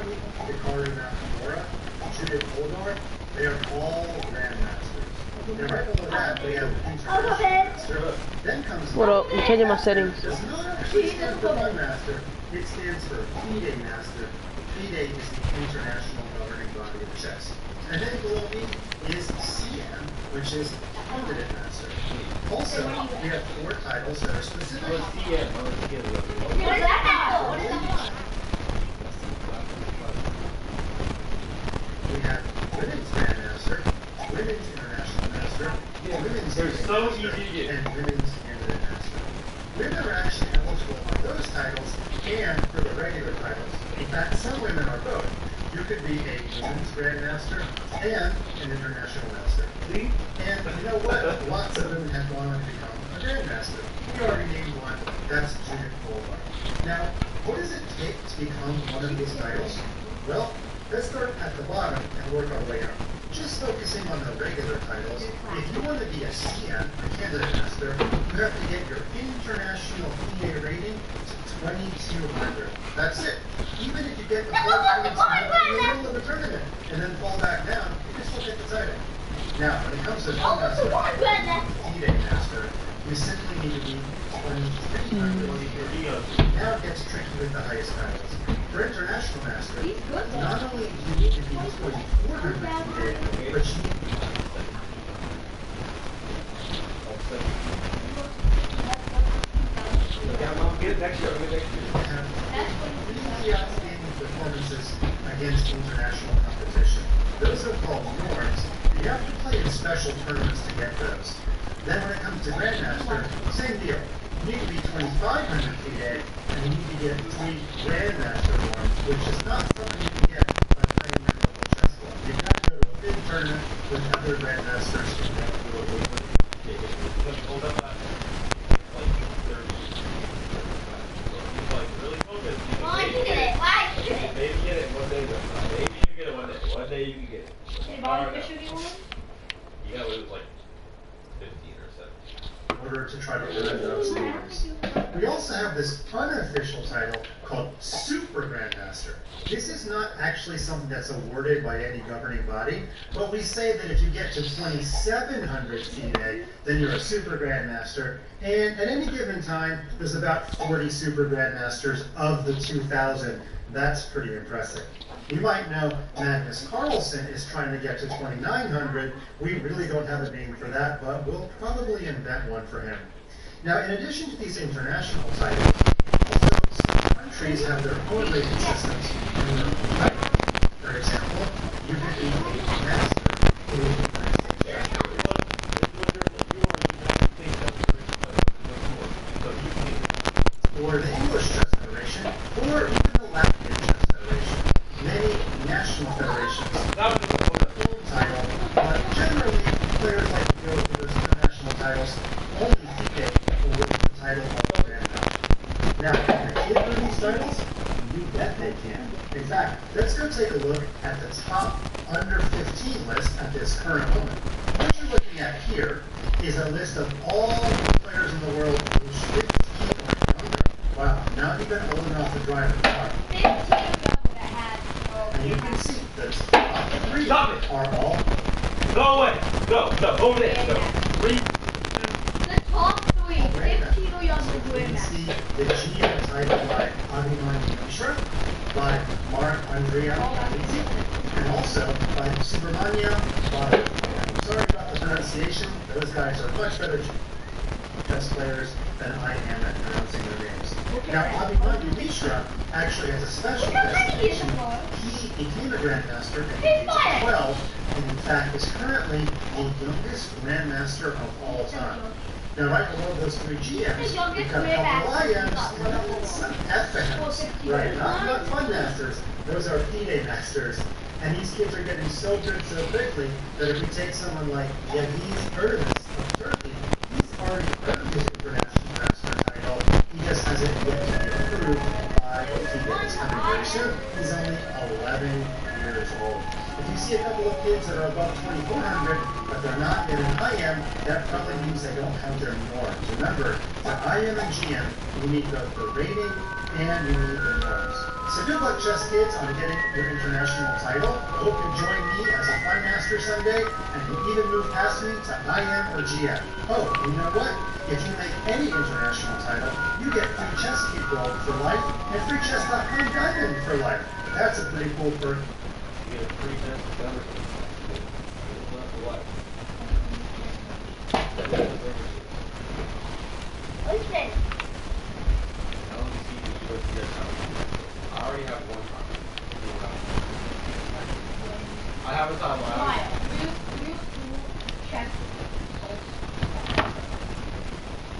Hikaru Nakamura, Judith Polgár? They are all Grandmasters. And right below that, we have International Master. Then comes What up? I'm changing my settings. Does not actually stand for Grandmaster. It stands for FIDE Master. FIDE is the international governing body of chess. And then below me is CM, which is Permanent Master. Also, we have 4 titles that are specific. What's DM? What is that? We have Women's Grandmaster, Women's International Master, Women's They're so Master, easy to get. and Women's Candidate Master. Women are actually eligible for those titles and for the regular titles. In fact, some women are both. You could be a Women's Grandmaster and an International Master. See? And you know what? Lots of women have gone on to become a Grandmaster. We already named one. That's Judith Polgár. Now, what does it take to become one of these titles? Well, let's start at the bottom and work our way up. Just focusing on the regular titles, if you want to be a CM, a Candidate Master, you have to get your international FIDE rating to 2200. That's it. Even if you get the 4 points in the middle of the tournament and then fall back down, you can still get the title. Now, when it comes to FIDE Master, you simply need to be 2300. Now it gets tricky with the highest titles. For International Master, not only do you need to be 2400 FIDE, but you need to have really outstanding performances against international competition. Those are called norms. You have to play in special tournaments to get those. Then when it comes to Grandmaster, same deal. You need to be 2,500 FIDE, and you need to get 3 Grandmaster norms, which is not something you can get by playing your local chess club. You've got to go to a big tournament with other Grandmasters and then do it with Hold up that. Really focused. Why you get it? Why you get it? Maybe get it one day. Maybe you get it one day. One day you can get it. Hey, Bobby Fischer, do you want? You gotta lose like 15 or 17. in order to try to earn those norms. We also have this unofficial title called Super Grandmaster. This is not actually something that's awarded by any governing body, but we say that if you get to 2,700 FIDE, then you're a Super Grandmaster, and at any given time, there's about 40 Super Grandmasters of the 2,000. That's pretty impressive. You might know Magnus Carlsen is trying to get to 2,900. We really don't have a name for that, but we'll probably invent one for him. Now, in addition to these international titles, also some countries have their own rating systems and their own titles. For example, you could be a master in the United States. Or the English Chess Federation, or even the Latvian Chess Federation. Many national federations have their own title, but generally, players like to go for those international titles only FIDE will win the title of Grandmaster. Now, can the kid win these titles? You bet they can. In fact, let's go take a look at the top under 15 list at this current moment. What you're looking at here is a list of all the players in the world who should keep on younger. Wow, now you've been old enough to drive a car. And you can see the top 3 are all... Go away! Go! Over there! Go! 3, the GM title by Abhimanyu Mishra, by Mark Andrea Galizzi, and also by Subramania Bhatt. I'm sorry about the pronunciation. Those guys are much better chess players than I am at pronouncing their names. Now, Abhimanyu Mishra actually has a special designation. He became a grandmaster at the age of 12, and in fact is currently the youngest grandmaster of all time. Now, right below those three GMs, we've got a couple IMs and some FMs. Right, not fun masters. Those are FIDE masters. And these kids are getting so good so quickly that if we take someone like Yildiz Erdoğan of Turkey, he's already earned his international master title. He just hasn't yet to be approved by FIDE. It's coming very soon. He's only 11 years old. If you see a couple of kids that are above 2,400, but they're not yet in IM, that probably means they don't have their norms. Remember, for IM and GM, you need both the rating and you need the norms. So good luck, chess kids, on getting your international title. I hope you join me as a fun master someday, and you even move past me to IM or GM. Oh, you know what? If you make any international title, you get free chess key gold for life and free chess.com diamond for life. That's a pretty cool perk. You get a free chess membership. For life. Listen. Now let me see if you go to I already have one time. I have a time. Check.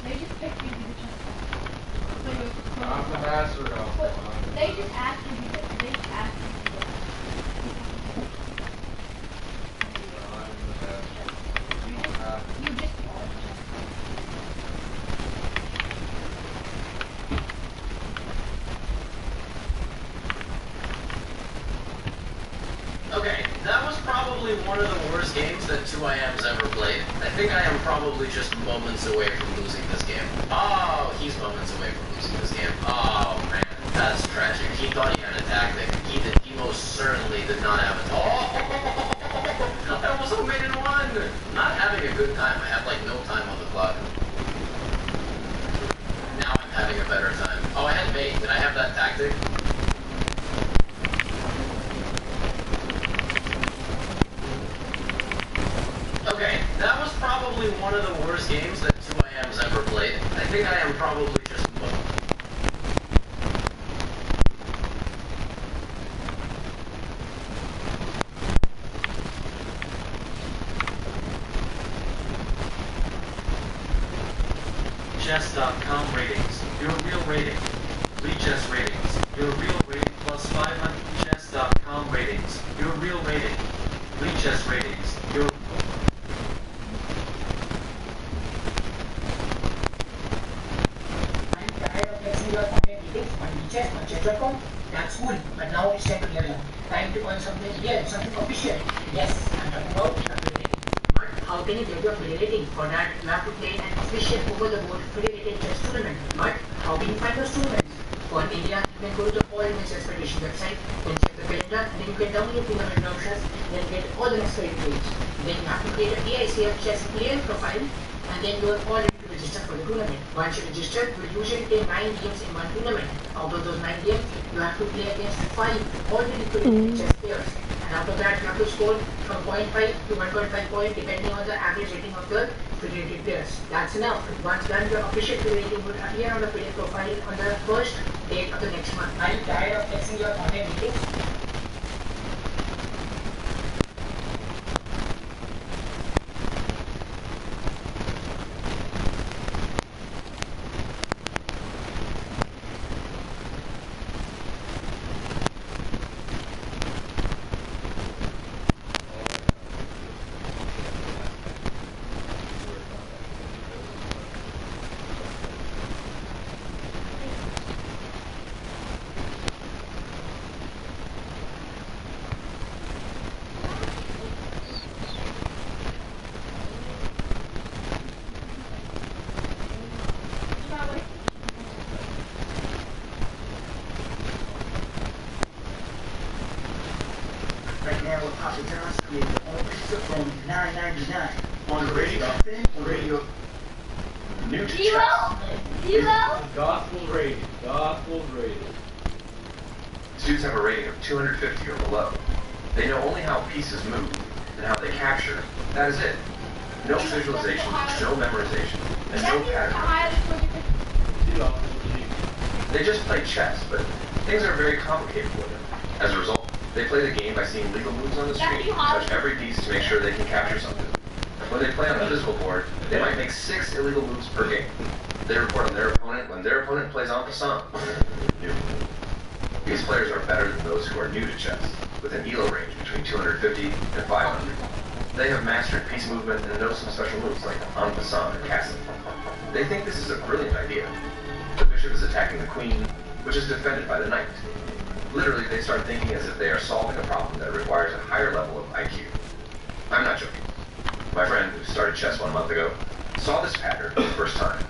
They just picked you to the chess. I'm the master of They just asked you to do this. They just asked you to do this. You just Okay, that was probably one of the worst games that 2IM's ever played. I think I am probably just moments away from losing this game. Oh, he's moments away from losing this game. Oh, man, that's tragic. He thought he had a tactic. He most certainly did not have it. Oh, I almost made it one. Not having a good time. I have like no time on the clock. Now I'm having a better time. Oh, I had mate. Did I have that tactic? Okay, that was probably one of the worst games that 2IM's ever played. I think I am probably just... Chess.com ratings. Your real rating. Chess ratings. Your real rating plus 500. Chess.com ratings. Your real rating. Chess ratings. Your... That's cool, but now it's time to level up. Time to earn something real, something official. Yes, I'm talking about FIDE. But how can you get your FIDE rating? For that, you have to play an official over-the-board FIDE rated chess tournament. But how can you find those tournaments? For India, you can go to the All Indian Chess Federation website, then check the calendar, and then you can download your tournament brochures, then get all the necessary details. Then you have to create a AICF chess player profile, and then you are all ready to register for the tournament. Once you register, you will usually play 9 games in one tournament. Out of those 9 games, you have to play against 5 already credited chess players. And out of that, you have to score from 0.5 to 1.5 points depending on the average rating of the credited players. That's enough. Once done, your official FIDE rating will appear on the FIDE profile on the first date of the next month. Are you tired of flexing your online meetings? Right now, with Papa John's creating all pizza from $9.99 on the radio. On the radio. new to chess. Gospel's rated. Gospel's rated. Students have a rating of 250 or below. They know only how pieces move and how they capture. That is it. No visualization, no memorization, and no pattern. They just play chess, but things are very complicated for them. As a result, they play the game by seeing legal moves on the screen, touch every piece to make sure they can capture something. When they play on a physical board, they might make 6 illegal moves per game. They report on their opponent when their opponent plays en passant. These players are better than those who are new to chess, with an ELO range between 250 and 500. They have mastered piece movement and know some special moves like en passant and castling. They think this is a brilliant idea. The bishop is attacking the queen, which is defended by the knight. Literally, they start thinking as if they are solving a problem that requires a higher level of IQ. I'm not joking. My friend, who started chess 1 month ago, saw this pattern for the first time.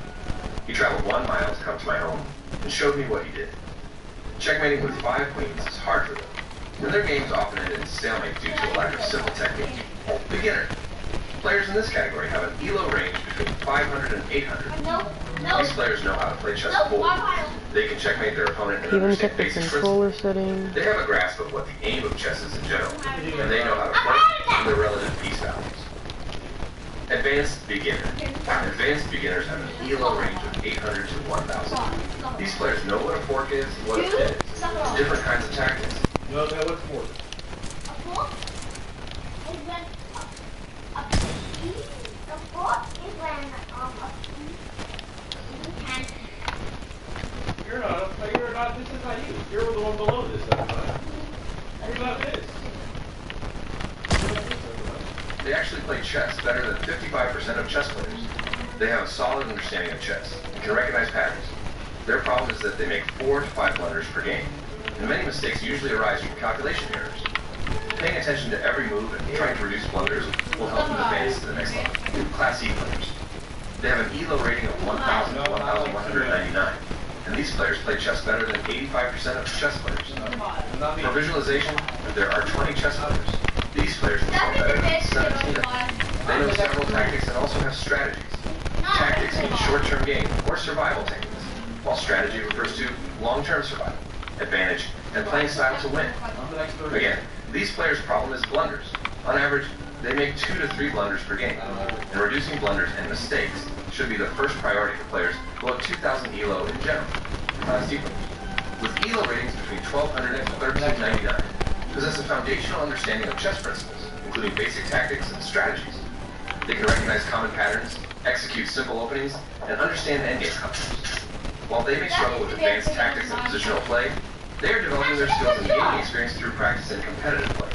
He traveled 1 mile to come to my home and showed me what he did. Checkmating with 5 queens is hard for them, and their games often end in stalemate due to a lack of simple technique. Beginner. Players in this category have an ELO range between 500 and 800. These players know how to play chess bold. They can checkmate their opponent and Even understand check the basic controller principles. settings. They have a grasp of what the aim of chess is in general, and they know how to play and their relative piece values. Advanced beginner. Advanced beginners have an ELO range of 800 to 1,000. These players know what a fork is, what a pin is, and different kinds of tactics. You know what's fork? You're not, this is not you. You're the one below this, everybody. You're not this. They actually play chess better than 55% of chess players. They have a solid understanding of chess and can recognize patterns. Their problem is that they make 4 to 5 blunders per game, and many mistakes usually arise from calculation errors. Paying attention to every move and trying to reduce blunders will help them advance to the next level. Class E players. They have an ELO rating of 1,000 to 1,199, and these players play chess better than 85% of chess players. For visualization, there are 20 chess players. These players perform better than 17 of them. They know several tactics and also have strategies. Tactics mean short-term gain or survival techniques, while strategy refers to long-term survival, advantage, and playing style to win. Again, these players' problem is blunders. On average, they make 2 to 3 blunders per game, and reducing blunders and mistakes should be the first priority for players who have 2,000 ELO in general. Class D players, with ELO ratings between 1,200 and 1,399, possess a foundational understanding of chess principles, including basic tactics and strategies. They can recognize common patterns, execute simple openings, and understand endgame concepts. While they may struggle with advanced tactics and positional play, they are developing their skills and gaining experience through practice in competitive play.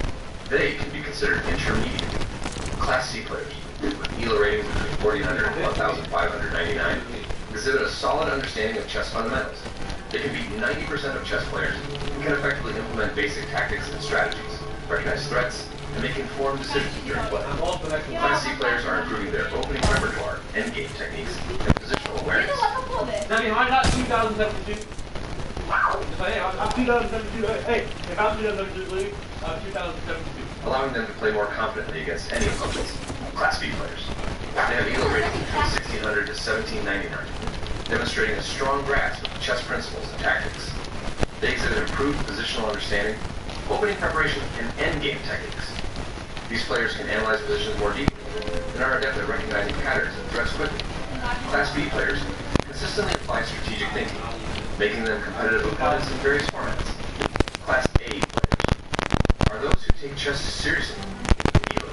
They can be considered intermediate. Class C players, with ELO ratings between 1,400 and 1,599, exhibit a solid understanding of chess fundamentals. They can beat 90% of chess players and can effectively implement basic tactics and strategies, recognize threats, and make informed decisions during play. Class C players are improving their opening repertoire, endgame techniques, and positional awareness. I mean, I'm not 2072. If I am, I'm 2072. Hey, if I'm 2072 league, I'm 2072. Allowing them to play more confidently against any opponents. Class B players. They have ELO ratings between 1,600 to 1,799, demonstrating a strong grasp of chess principles and tactics. They exhibit improved positional understanding, opening preparation, and endgame techniques. These players can analyze positions more deeply and are adept at recognizing patterns and threats quickly. Class B players consistently apply strategic thinking, making them competitive opponents in various formats. Class A players are those who take chess seriously. ELO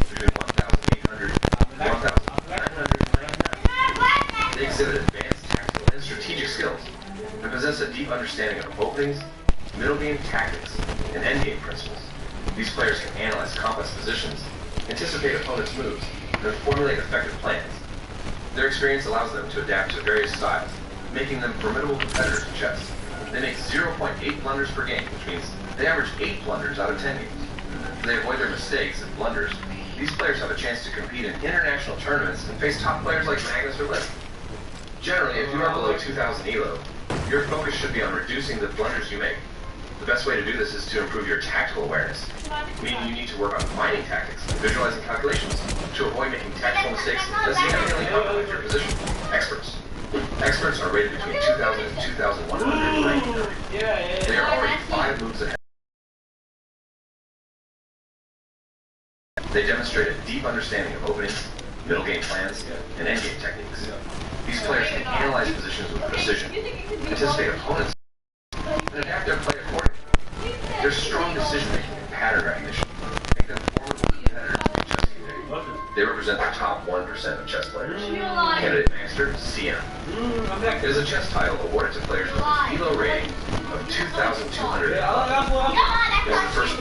between 1,800 and 1,999. They exhibit advanced tactical and strategic skills and possess a deep understanding of openings, middle game tactics, and endgame principles. These players can analyze complex positions, anticipate opponents' moves, and formulate effective plans. Their experience allows them to adapt to various styles, making them formidable competitors in chess. They make 0.8 blunders per game, which means they average 8 blunders out of 10 games. If they avoid their mistakes and blunders, these players have a chance to compete in international tournaments and face top players like Magnus or Liszt. Generally, if you are below 2,000 ELO, your focus should be on reducing the blunders you make. The best way to do this is to improve your tactical awareness. Meaning you need to work on mining tactics and visualizing calculations to avoid making tactical mistakes that significantly compromise your position. Experts. Experts are rated between 2,000 and 2,199. They are already 5 moves ahead. They demonstrate a deep understanding of openings, middle game plans, and end game techniques. These players can analyze positions with precision, anticipate opponents, and adapt their play accordingly. Their strong decision-making and pattern recognition make them formidable competitors in chess community. They represent the top 1% of chess players. Candidate Master, CM. It is a chess title awarded to players with a Elo rating of 2,200. It is the first